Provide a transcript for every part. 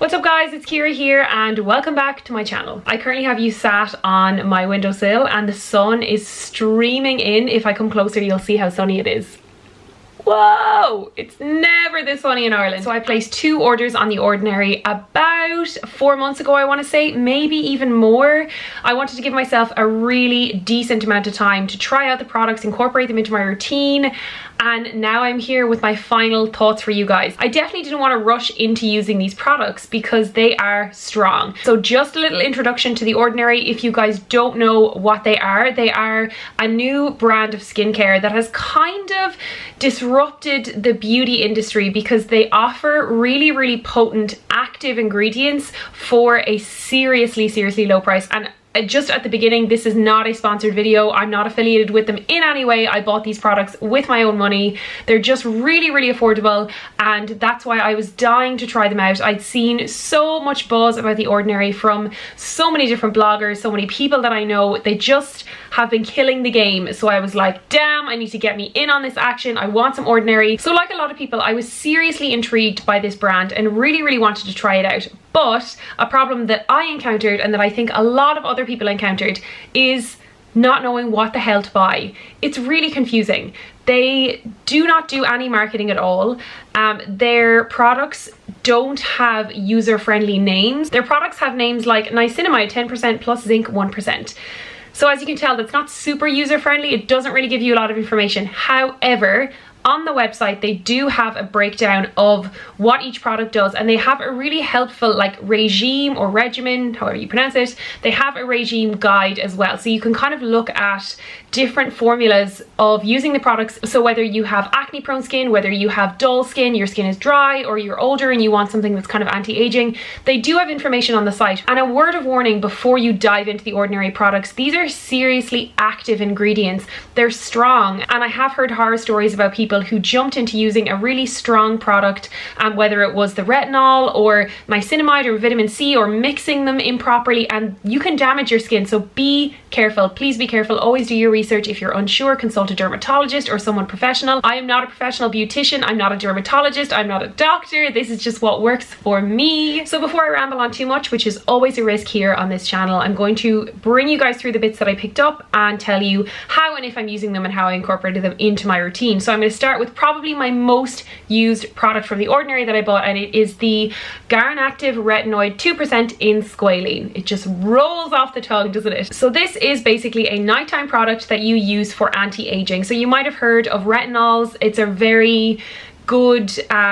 What's up guys, it's Ciara here and welcome back to my channel. I currently have you sat on my windowsill and the sun is streaming in. If I come closer you'll see how sunny it is. Whoa! It's never this sunny in Ireland. So I placed 2 orders on The Ordinary about 4 months ago, I want to say, maybe even more. I wanted to give myself a really decent amount of time to try out the products, incorporate them into my routine, and now I'm here with my final thoughts for you guys. I definitely didn't want to rush into using these products because they are strong. So just a little introduction to The Ordinary. If you guys don't know what they are a new brand of skincare that has kind of disrupted the beauty industry because they offer really potent active ingredients for a seriously low price. And just at the beginning, this is not a sponsored video. I'm not affiliated with them in any way. I bought these products with my own money. They're just really affordable, and that's why I was dying to try them out. I'd seen so much buzz about The Ordinary from so many different bloggers, so many people that I know. They just have been killing the game. So I was like, damn, I need to get me in on this action. I want some Ordinary. So like a lot of people, I was seriously intrigued by this brand and really wanted to try it out. But a problem that I encountered, and that I think a lot of other people encountered, is not knowing what the hell to buy. It's really confusing. They do not do any marketing at all. Their products don't have user-friendly names. Their products have names like Niacinamide 10% plus Zinc 1%. So as you can tell, that's not super user-friendly. It doesn't really give you a lot of information. However, on the website, they do have a breakdown of what each product does, and they have a really helpful like regime or regimen, however you pronounce it. They have a regime guide as well, so you can kind of look at different formulas of using the products. So whether you have acne prone skin, whether you have dull skin, your skin is dry, or you're older and you want something that's kind of anti-aging, they do have information on the site. And a word of warning before you dive into The Ordinary products: these are seriously active ingredients. They're strong, and I have heard horror stories about people who jumped into using a really strong product, whether it was the retinol or niacinamide or vitamin C, or mixing them improperly, and you can damage your skin. So be careful, please be careful. Always do your research. If you're unsure, consult a dermatologist or someone professional. I am not a professional beautician, I'm not a dermatologist, I'm not a doctor. This is just what works for me. So before I ramble on too much, which is always a risk here on this channel, I'm going to bring you guys through the bits that I picked up and tell you how and if I'm using them and how I incorporated them into my routine. So I'm going to start with probably my most used product from The Ordinary that I bought, and it is the Granactive Retinoid 2% in Squalane. It just rolls off the tongue, doesn't it? So this is basically a nighttime product that you use for anti-aging. So you might have heard of retinols. It's a very good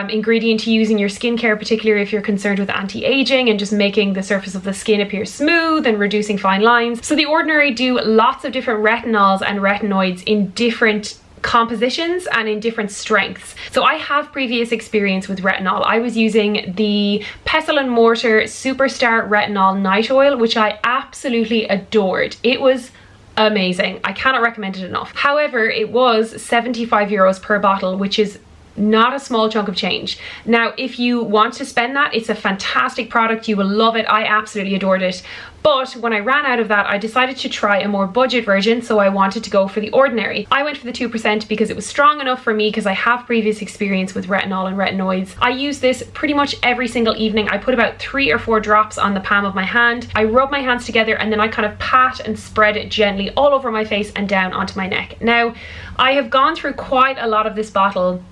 ingredient to use in your skincare, particularly if you're concerned with anti-aging and just making the surface of the skin appear smooth and reducing fine lines. So The Ordinary do lots of different retinols and retinoids in different compositions and in different strengths. So I have previous experience with retinol. I was using the Pestle and Mortar Superstar Retinol Night Oil, which I absolutely adored. It was amazing. I cannot recommend it enough. However, it was 75 euros per bottle, which is not a small chunk of change. Now, if you want to spend that, it's a fantastic product. You will love it. I absolutely adored it. But when I ran out of that, I decided to try a more budget version, so I wanted to go for The Ordinary. I went for the 2% because it was strong enough for me, because I have previous experience with retinol and retinoids. I use this pretty much every single evening. I put about 3 or 4 drops on the palm of my hand. I rub my hands together and then I kind of pat and spread it gently all over my face and down onto my neck. Now, I have gone through quite a lot of this bottle.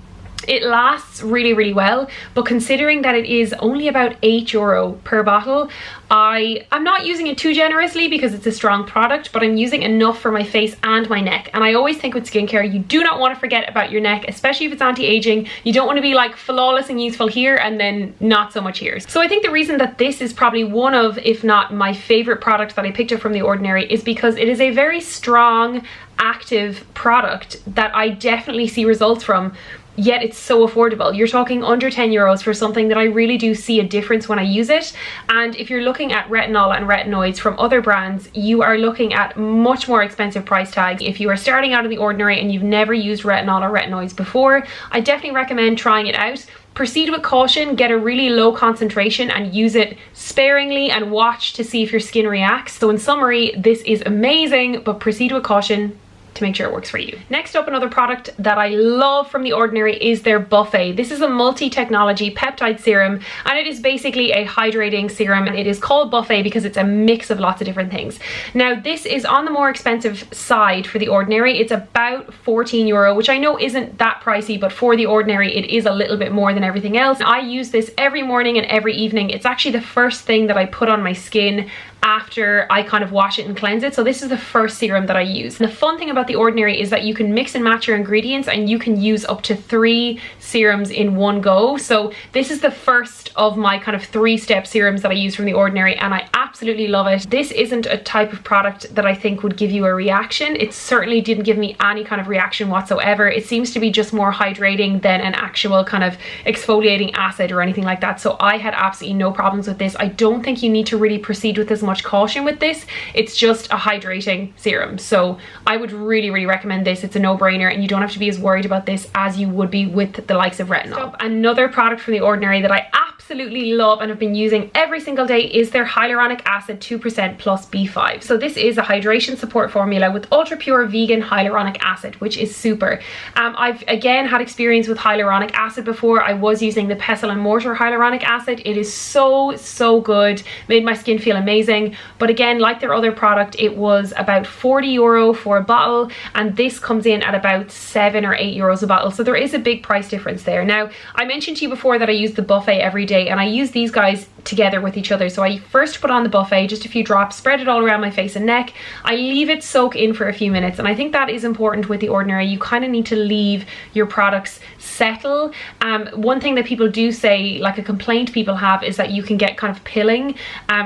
It lasts really well, but considering that it is only about €8 per bottle, I'm not using it too generously because it's a strong product, but I'm using enough for my face and my neck. And I always think with skincare, you do not want to forget about your neck, especially if it's anti-aging. You don't want to be like flawless and useful here and then not so much here. So I think the reason that this is probably one of, if not my favorite product that I picked up from The Ordinary, is because it is a very strong, active product that I definitely see results from, yet it's so affordable. You're talking under 10 euros for something that I really do see a difference when I use it. And if you're looking at retinol and retinoids from other brands, you are looking at much more expensive price tags. If you are starting out in The Ordinary and you've never used retinol or retinoids before, I definitely recommend trying it out. Proceed with caution, get a really low concentration and use it sparingly, and watch to see if your skin reacts. So in summary, this is amazing, but proceed with caution. to make sure it works for you. Next up, another product that I love from The Ordinary is their Buffet. This is a multi-technology peptide serum, and it is basically a hydrating serum, and it is called Buffet because it's a mix of lots of different things. Now, this is on the more expensive side for The Ordinary. It's about €14, which I know isn't that pricey, but for The Ordinary, it is a little bit more than everything else. I use this every morning and every evening. It's actually the first thing that I put on my skin after I kind of wash it and cleanse it. So this is the first serum that I use. And the fun thing about The Ordinary is that you can mix and match your ingredients, and you can use up to 3 serums in one go. So this is the first of my kind of 3-step serums that I use from The Ordinary, and I absolutely love it. This isn't a type of product that I think would give you a reaction. It certainly didn't give me any kind of reaction whatsoever. It seems to be just more hydrating than an actual kind of exfoliating acid or anything like that. So I had absolutely no problems with this. I don't think you need to really proceed with as much caution with this. It's just a hydrating serum. So I would really recommend this. It's a no-brainer, and you don't have to be as worried about this as you would be with the likes of Retinol. Another product from The Ordinary that I absolutely love and have been using every single day is their Hyaluronic Acid 2% plus B5. So this is a hydration support formula with ultra pure vegan hyaluronic acid, which is super. I've again had experience with hyaluronic acid before. I was using the pestle and mortar hyaluronic acid. It is so good, made my skin feel amazing. But again, like their other product, it was about €40 for a bottle, and this comes in at about €7 or €8 a bottle. So there is a big price difference there. Now, I mentioned to you before that I use the Buffet every day, and I use these guys together with each other. So I first put on the Buffet, just a few drops, spread it all around my face and neck. I leave it soak in for a few minutes, and I think that is important with The Ordinary. You kind of need to leave your products settle. One thing that people do say, like a complaint people have, is that you can get kind of pilling,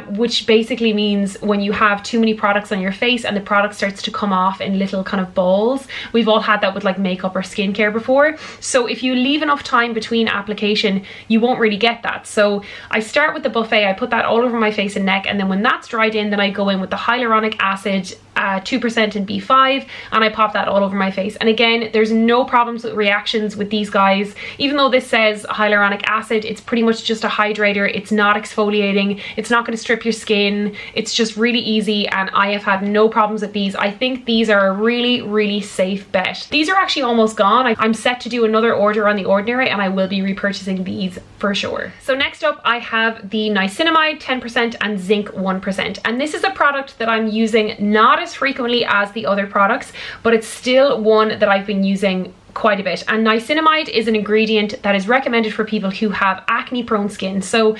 which basically means when you have too many products on your face and the product starts to come off in little kind of balls. We've all had that with like makeup or skincare before. So if you leave enough time between application, you won't really get that. So I start with the Buffet, I put that all over my face and neck, and then when that's dried in, then I go in with the Hyaluronic Acid 2% and B5, and I pop that all over my face. And again, there's no problems with reactions with these guys. Even though this says hyaluronic acid, it's pretty much just a hydrator. It's not exfoliating, it's not going to strip your skin. It's just really easy, and I have had no problems with these. I think these are a really safe bet. These are actually almost gone. I'm set to do another order on The Ordinary, and I will be repurchasing these for sure. So next up, I have the Niacinamide 10% and Zinc 1%, and this is a product that I'm using not as frequently as the other products, but it's still one that I've been using quite a bit. And niacinamide is an ingredient that is recommended for people who have acne prone skin. So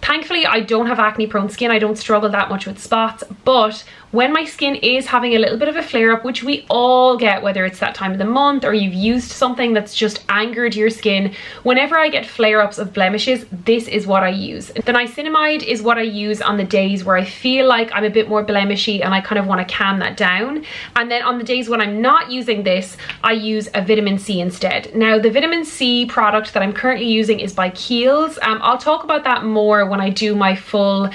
thankfully I don't have acne prone skin. I don't struggle that much with spots, but when my skin is having a little bit of a flare up, which we all get, whether it's that time of the month or you've used something that's just angered your skin, whenever I get flare ups of blemishes, this is what I use. The niacinamide is what I use on the days where I feel like I'm a bit more blemishy and I kind of want to calm that down. And then on the days when I'm not using this, I use a vitamin C instead. Now, the vitamin C product that I'm currently using is by Kiehl's. I'll talk about that more when I do my full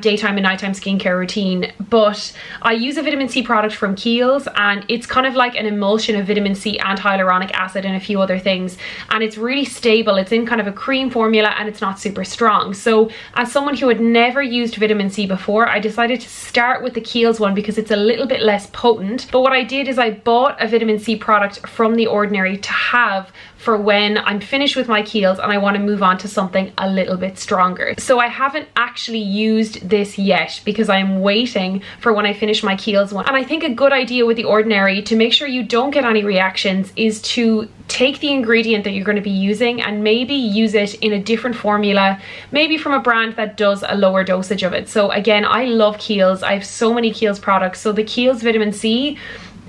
daytime and nighttime skincare routine, but I use a vitamin C product from Kiehl's, and it's kind of like an emulsion of vitamin C and hyaluronic acid and a few other things, and it's really stable. It's in kind of a cream formula, and it's not super strong. So as someone who had never used vitamin C before, I decided to start with the Kiehl's one because it's a little bit less potent. But what I did is I bought a vitamin C product from The Ordinary to have for when I'm finished with my Kiehl's and I want to move on to something a little bit stronger. So I haven't actually used this yet because I'm waiting for when I finish my Kiehl's one. And I think a good idea with The Ordinary to make sure you don't get any reactions is to take the ingredient that you're going to be using and maybe use it in a different formula, maybe from a brand that does a lower dosage of it. So again, I love Kiehl's. I have so many Kiehl's products. So the Kiehl's vitamin C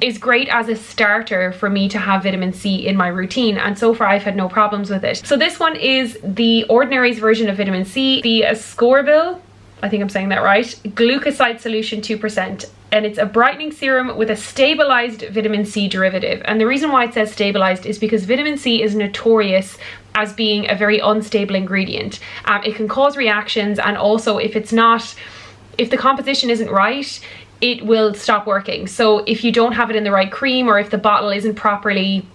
is great as a starter for me to have vitamin C in my routine, and so far I've had no problems with it. So this one is The Ordinary's version of vitamin C, the Ascorbyl, I think I'm saying that right, Glucoside solution 2%, and it's a brightening serum with a stabilized vitamin C derivative. And the reason why it says stabilized is because vitamin C is notorious as being a very unstable ingredient. It can cause reactions, and also if the composition isn't right, it will stop working. So if you don't have it in the right cream, or if the bottle isn't properly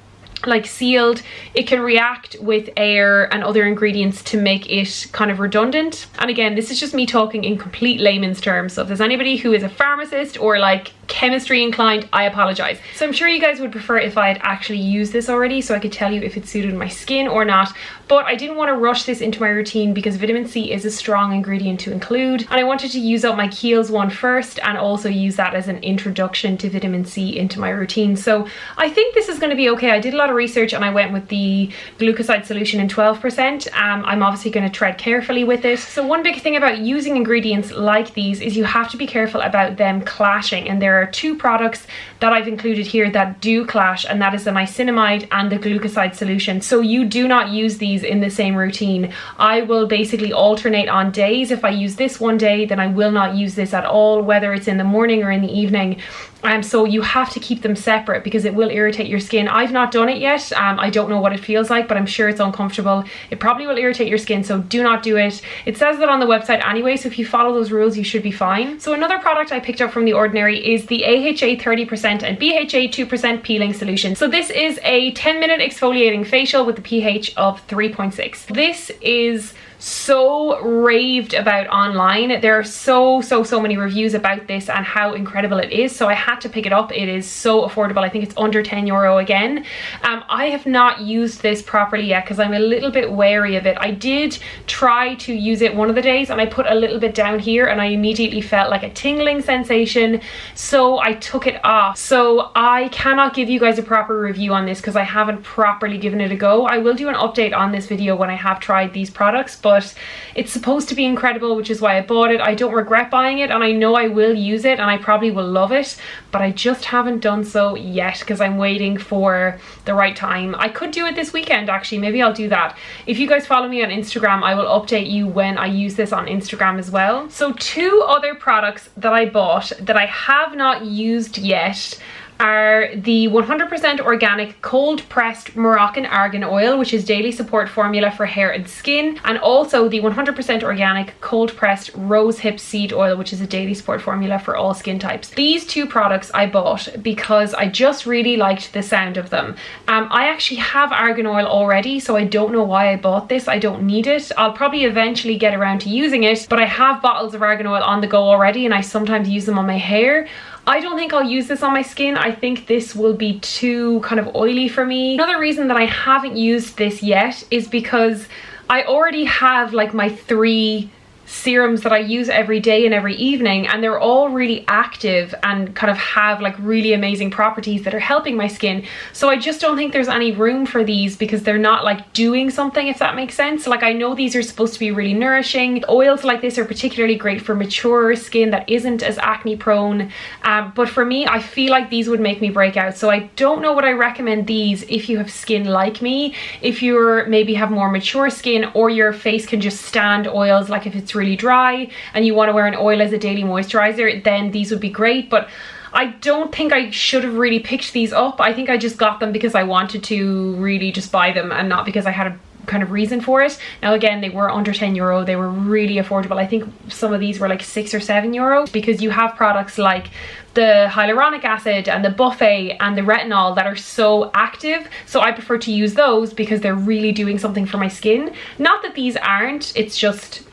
like sealed, it can react with air and other ingredients to make it kind of redundant. And again, this is just me talking in complete layman's terms. So if there's anybody who is a pharmacist or like chemistry inclined, I apologize. So I'm sure you guys would prefer if I had actually used this already so I could tell you if it suited my skin or not, but I didn't want to rush this into my routine because vitamin C is a strong ingredient to include, and I wanted to use up my Kiehl's one first and also use that as an introduction to vitamin C into my routine. So I think this is going to be okay. I did a lot of research and I went with the Glucoside solution in 12%. I'm obviously going to tread carefully with it. So one big thing about using ingredients like these is you have to be careful about them clashing, and there are two products that I've included here that do clash, and that is the niacinamide and the Glucoside solution. So you do not use these in the same routine. I will basically alternate on days. If I use this one day, then I will not use this at all, whether it's in the morning or in the evening. So you have to keep them separate because it will irritate your skin. I've not done it yet. I don't know what it feels like, but I'm sure it's uncomfortable. It probably will irritate your skin, so do not do it. It says that on the website anyway, so if you follow those rules, you should be fine. So another product I picked up from The Ordinary is the AHA 30% and BHA 2% peeling solution. So this is a 10-minute exfoliating facial with a pH of 3.6. This is so raved about online. There are so many reviews about this and how incredible it is, so I had to pick it up. It is so affordable. I think it's under €10 again. I have not used this properly yet because I'm a little bit wary of it. I did try to use it one of the days and I put a little bit down here and I immediately felt like a tingling sensation, so I took it off. So I cannot give you guys a proper review on this because I haven't properly given it a go. I will do an update on this video when I have tried these products, but it's supposed to be incredible, which is why I bought it. I don't regret buying it and I know I will use it and I probably will love it, but I just haven't done so yet because I'm waiting for the right time. I could do it this weekend actually. Maybe I'll do that. If you guys follow me on Instagram, I will update you when I use this on Instagram as well. So two other products that I bought that I have not used yet are the 100% organic cold pressed Moroccan argan oil, which is daily support formula for hair and skin, and also the 100% organic cold pressed rose hip seed oil, which is a daily support formula for all skin types. These two products I bought because I just really liked the sound of them. I actually have argan oil already, so I don't know why I bought this. I don't need it. I'll probably eventually get around to using it, but I have bottles of argan oil on the go already and I sometimes use them on my hair. I don't think I'll use this on my skin. I think this will be too kind of oily for me. Another reason that I haven't used this yet is because I already have like my 3 serums that I use every day and every evening, and they're all really active and kind of have like really amazing properties that are helping my skin. So I just don't think there's any room for these because they're not like doing something, if that makes sense. Like I know these are supposed to be really nourishing. Oils like this are particularly great for mature skin that isn't as acne prone, but for me I feel like these would make me break out. So I don't know what I recommend these if you have skin like me. If you're maybe have more mature skin or your face can just stand oils, like if it's really dry and you want to wear an oil as a daily moisturizer, then these would be great. But I don't think I should have really picked these up. I think I just got them because I wanted to really just buy them and not because I had a kind of reason for it. Now again, they were under €10. They were really affordable. I think some of these were like €6 or €7 because you have products like the hyaluronic acid and the buffet and the retinol that are so active. So I prefer to use those because they're really doing something for my skin. Not that these aren't, it's just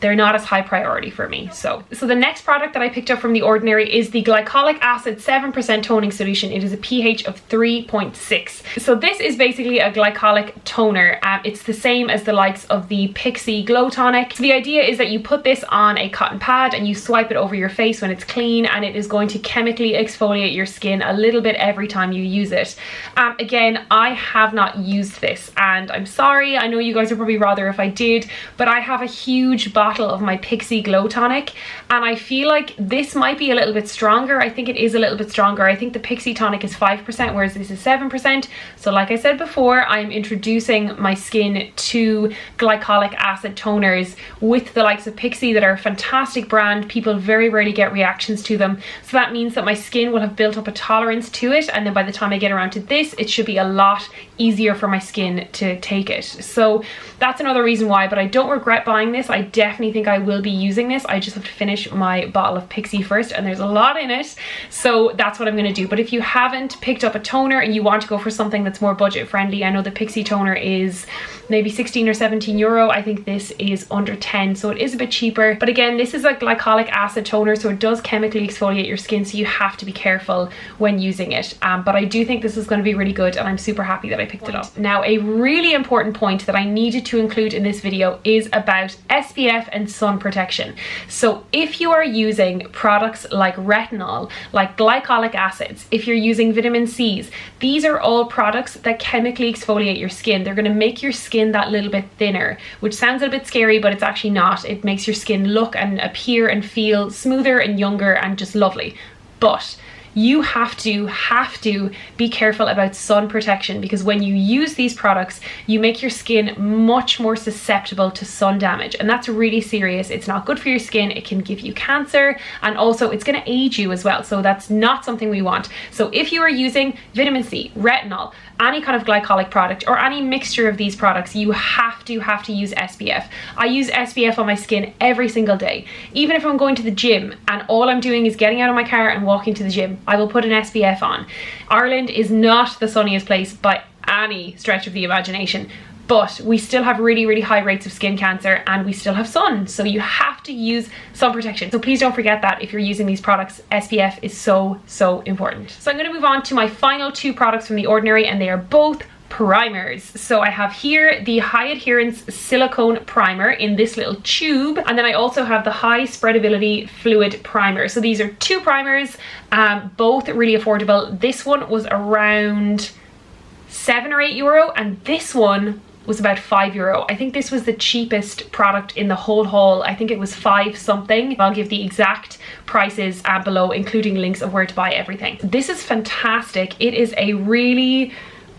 they're not as high priority for me. So the next product that I picked up from The Ordinary is the Glycolic Acid 7% toning solution. It is a pH of 3.6. So this is basically a glycolic toner. It's the same as the likes of the Pixi Glow Tonic. So the idea is that you put this on a cotton pad and you swipe it over your face when it's clean, and it is going to chemically exfoliate your skin a little bit every time you use it. Again, I have not used this and I'm sorry. I know you guys would probably rather if I did, but I have a huge bottle of my Pixi Glow Tonic and I feel like this might be a little bit stronger. I think it is a little bit stronger. I think the Pixi Tonic is 5% whereas this is 7%. So like I said before, I'm introducing my skin to glycolic acid toners with the likes of Pixi that are a fantastic brand. People very rarely get reactions to them. So that means that my skin will have built up a tolerance to it, and then by the time I get around to this, it should be a lot easier for my skin to take it. So that's another reason why, but I don't regret buying this. I definitely definitely think I will be using this. I just have to finish my bottle of Pixie first, and there's a lot in it, so that's what I'm going to do. But if you haven't picked up a toner and you want to go for something that's more budget friendly, I know the Pixie toner is maybe 16 or 17 euro. I think this is under 10, so it is a bit cheaper. But again, this is a glycolic acid toner, so it does chemically exfoliate your skin, so you have to be careful when using it. But I do think this is going to be really good, and I'm super happy that I picked it up. Now, a really important point that I needed to include in this video is about SPF and sun protection. So if you are using products like retinol, like glycolic acids, if you're using vitamin C's, these are all products that chemically exfoliate your skin. They're going to make your skin that little bit thinner, which sounds a bit scary, but it's actually not. It makes your skin look and appear and feel smoother and younger and just lovely. But you have to be careful about sun protection, because when you use these products, you make your skin much more susceptible to sun damage, and that's really serious. It's not good for your skin. It can give you cancer, and also it's going to age you as well, so that's not something we want. So if you are using vitamin C, retinol, any kind of glycolic product, or any mixture of these products, you have to use SPF. I use SPF on my skin every single day. Even if I'm going to the gym and all I'm doing is getting out of my car and walking to the gym, I will put an SPF on. Ireland is not the sunniest place by any stretch of the imagination, but we still have really high rates of skin cancer, and we still have sun, so you have to use sun protection. So please don't forget that if you're using these products, SPF is so important. So I'm going to move on to my final two products from The Ordinary, and they are both primers. So I have here the High-Adherence Silicone Primer in this little tube, and then I also have the High-Spreadability Fluid Primer. So these are two primers, both really affordable. This one was around 7 or 8 euro, and this one was about 5 euro. I think this was the cheapest product in the whole haul. I think it was 5 something. I'll give the exact prices below, including links of where to buy everything. This is fantastic. It is a really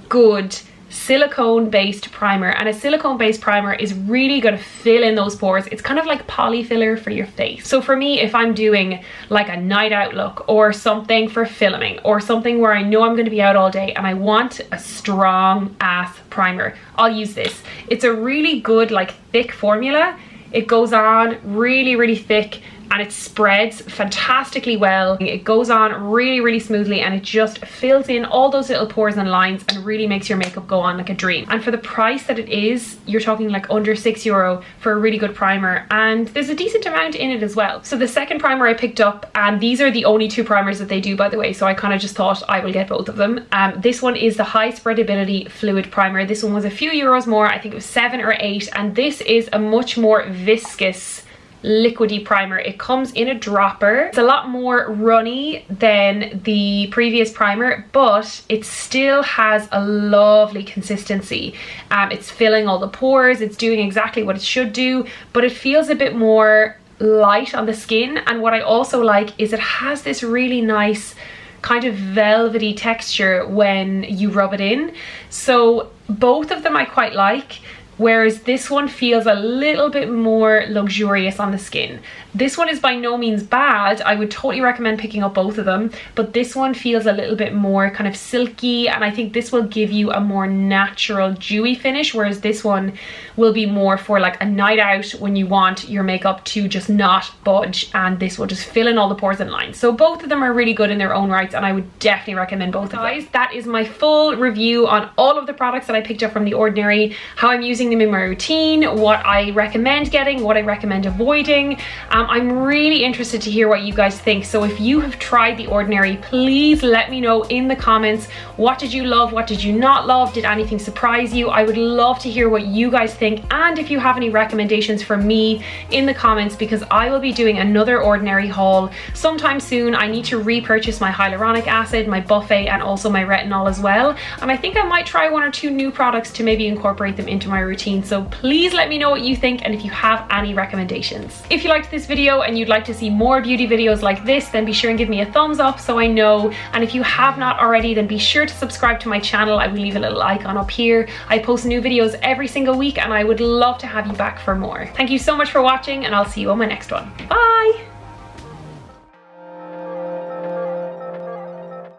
good silicone based primer, and a silicone based primer is really going to fill in those pores. It's kind of like poly filler for your face. So for me, if I'm doing like a night out look or something for filming, or something where I know I'm going to be out all day and I want a strong ass primer, I'll use this. It's a really good like thick formula. It goes on really thick, and it spreads fantastically well. It goes on really smoothly, and it just fills in all those little pores and lines and really makes your makeup go on like a dream. And for the price that it is, you're talking like under 6 euro for a really good primer, and there's a decent amount in it as well. So the second primer I picked up, and these are the only two primers that they do, by the way, so I kind of just thought I will get both of them. This one is the High-Spreadability Fluid Primer. This one was a few euros more. I think it was 7 or 8, and this is a much more viscous liquidy primer. It comes in a dropper. It's a lot more runny than the previous primer, but it still has a lovely consistency. It's filling all the pores. It's doing exactly what it should do, but it feels a bit more light on the skin. And what I also like is it has this really nice kind of velvety texture when you rub it in. So both of them I quite like, whereas this one feels a little bit more luxurious on the skin. This one is by no means bad. I would totally recommend picking up both of them, but this one feels a little bit more kind of silky, and I think this will give you a more natural dewy finish, whereas this one will be more for like a night out when you want your makeup to just not budge, and this will just fill in all the pores and lines. So both of them are really good in their own rights, and I would definitely recommend both of them. Guys, that is my full review on all of the products that I picked up from The Ordinary, how I'm using them in my routine, what I recommend getting, what I recommend avoiding. I'm really interested to hear what you guys think. So if you have tried The Ordinary, please let me know in the comments. What did you love? What did you not love? Did anything surprise you? I would love to hear what you guys think, and if you have any recommendations for me in the comments, because I will be doing another Ordinary haul sometime soon. I need to repurchase my hyaluronic acid, my buffet, and also my retinol as well, and I think I might try 1 or 2 new products to maybe incorporate them into my routine. So please let me know what you think, and if you have any recommendations. If you liked this video and you'd like to see more beauty videos like this, then be sure and give me a thumbs up so I know, and if you have not already, then be sure to subscribe to my channel. I will leave a little icon up here. I post new videos every single week, and I would love to have you back for more. Thank you so much for watching, and I'll see you on my next one. Bye!